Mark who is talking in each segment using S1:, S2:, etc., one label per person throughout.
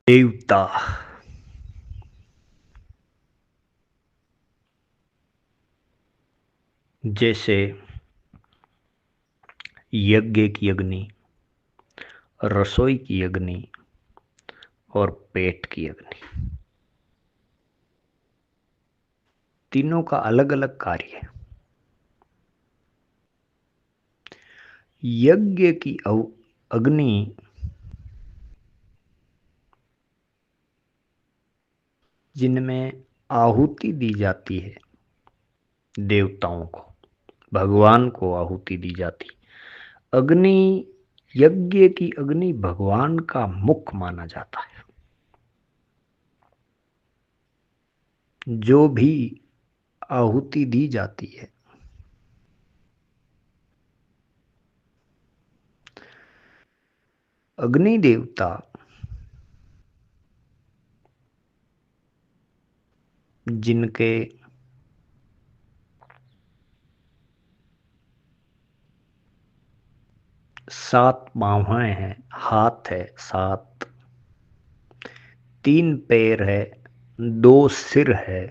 S1: देवता जैसे यज्ञ की अग्नि, रसोई की अग्नि और पेट की अग्नि, तीनों का अलग अलग कार्य है। यज्ञ की अग्नि जिनमें आहुति दी जाती है, देवताओं को, भगवान को आहुति दी जाती। अग्नि, यज्ञ की अग्नि भगवान का मुख माना जाता है। जो भी आहुति दी जाती है, अग्नि देवता जिनके सात बाहें हैं, हाथ है सात, तीन पैर है, दो सिर है,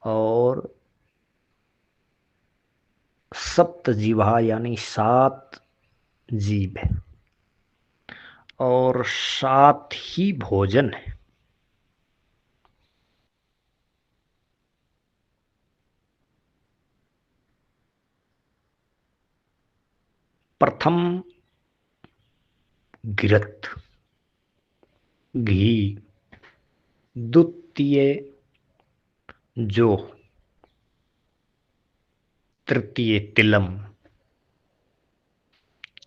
S1: और सप्त जिह्वा यानी सात जीभ है, और सात ही भोजन है। प्रथम घृत घी, द्वितीय जो, तृतीय तिलम,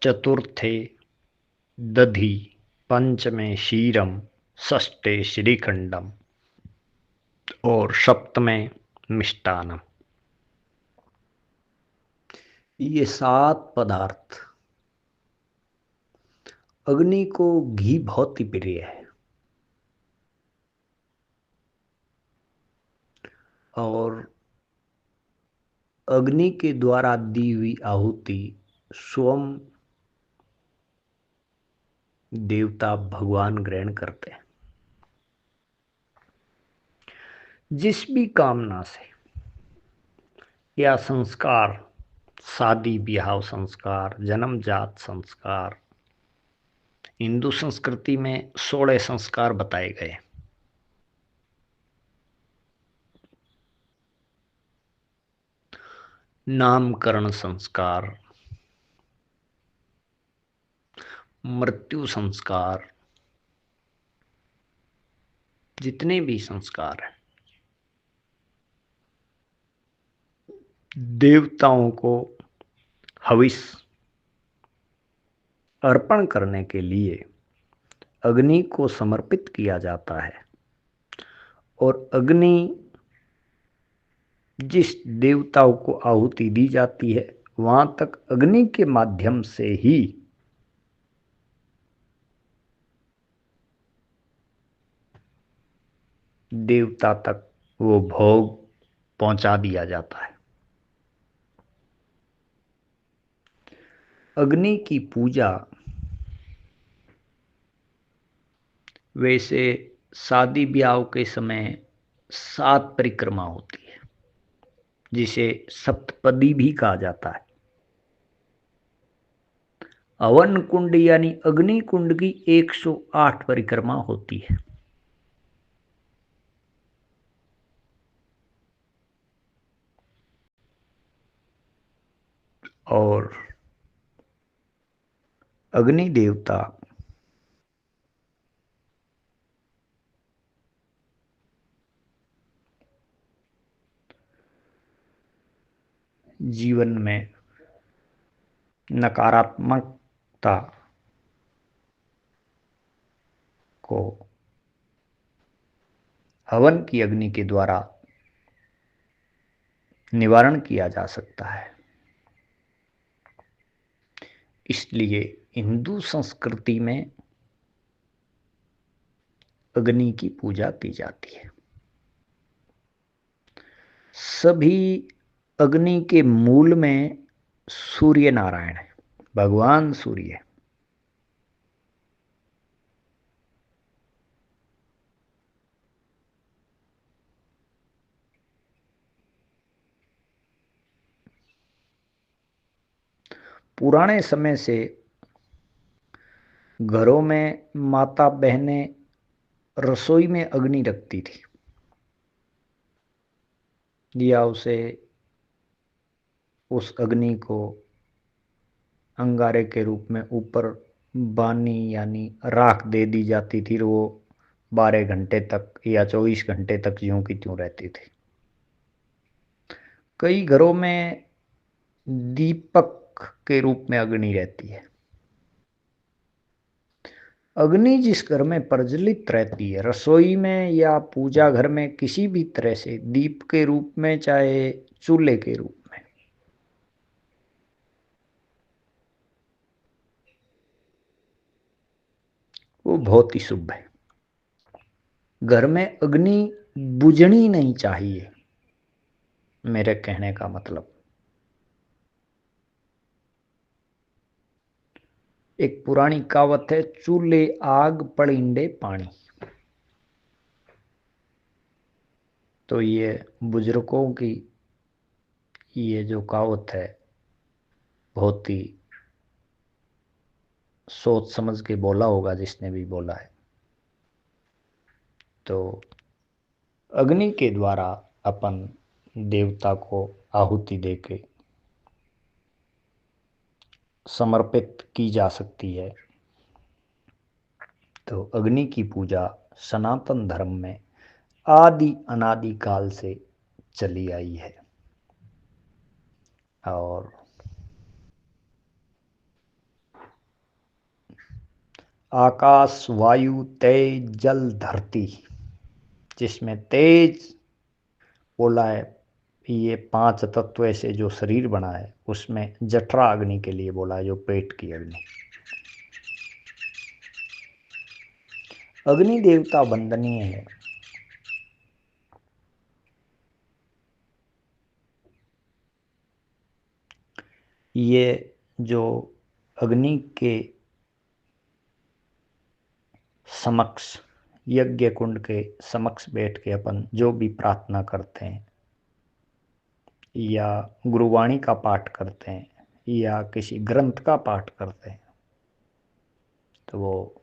S1: चतुर्थे दधि, पंचमे क्षीरम, षष्ठे श्रीखंडम और सप्तमे मिष्टानम। ये सात पदार्थ, अग्नि को घी बहुत ही प्रिय है, और अग्नि के द्वारा दी हुई आहुति स्वयं देवता भगवान ग्रहण करते हैं। जिस भी कामना से या संस्कार, शादी ब्याह संस्कार, जन्मजात संस्कार, हिंदू संस्कृति में 16 संस्कार बताए गए। नामकरण संस्कार, मृत्यु संस्कार, जितने भी संस्कार हैं, देवताओं को हविष अर्पण करने के लिए अग्नि को समर्पित किया जाता है। और अग्नि, जिस देवताओं को आहुति दी जाती है, वहां तक अग्नि के माध्यम से ही देवता तक वो भोग पहुंचा दिया जाता है। अग्नि की पूजा वैसे शादी ब्याह के समय 7 परिक्रमा होती है, जिसे सप्तपदी भी कहा जाता है। हवन कुंड यानी अग्नि कुंड की 108 परिक्रमा होती है। और अग्नि देवता जीवन में नकारात्मकता को हवन की अग्नि के द्वारा निवारण किया जा सकता है। इसलिए हिंदू संस्कृति में अग्नि की पूजा की जाती है। सभी अग्नि के मूल में सूर्य नारायण है, भगवान सूर्य। पुराने समय से घरों में माता बहनें रसोई में अग्नि रखती थी, या उस अग्नि को अंगारे के रूप में ऊपर बानी यानी राख दे दी जाती थी, और वो 12 घंटे तक या 24 घंटे तक यूं की त्यों रहती थी। कई घरों में दीपक के रूप में अग्नि रहती है। अग्नि जिस घर में प्रज्वलित रहती है, रसोई में या पूजा घर में, किसी भी तरह से दीप के रूप में चाहे चूल्हे के रूप में, वो बहुत ही शुभ है। घर में अग्नि बुझनी नहीं चाहिए, मेरे कहने का मतलब। एक पुरानी कहावत है, चूल्हे आग पड़िंडे पानी। तो ये बुजुर्गों की ये जो कहावत है, बहुत ही सोच समझ के बोला होगा जिसने भी बोला है। तो अग्नि के द्वारा अपन देवता को आहुति देके समर्पित की जा सकती है। तो अग्नि की पूजा सनातन धर्म में आदि अनादि काल से चली आई है। और आकाश, वायु, तेज, जल, धरती, जिसमें तेज बोला है, ये 5 तत्व ऐसे जो शरीर बना है, उसमें जठरा अग्नि के लिए बोला है, जो पेट की अग्नि। अग्नि देवता वंदनीय है। ये जो अग्नि के समक्ष, यज्ञ कुंड के समक्ष बैठ के अपन जो भी प्रार्थना करते हैं, या गुरुवाणी का पाठ करते हैं, या किसी ग्रंथ का पाठ करते हैं, तो वो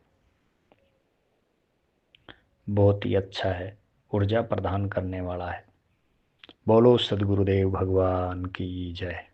S1: बहुत ही अच्छा है, ऊर्जा प्रदान करने वाला है। बोलो सदगुरुदेव भगवान की जय।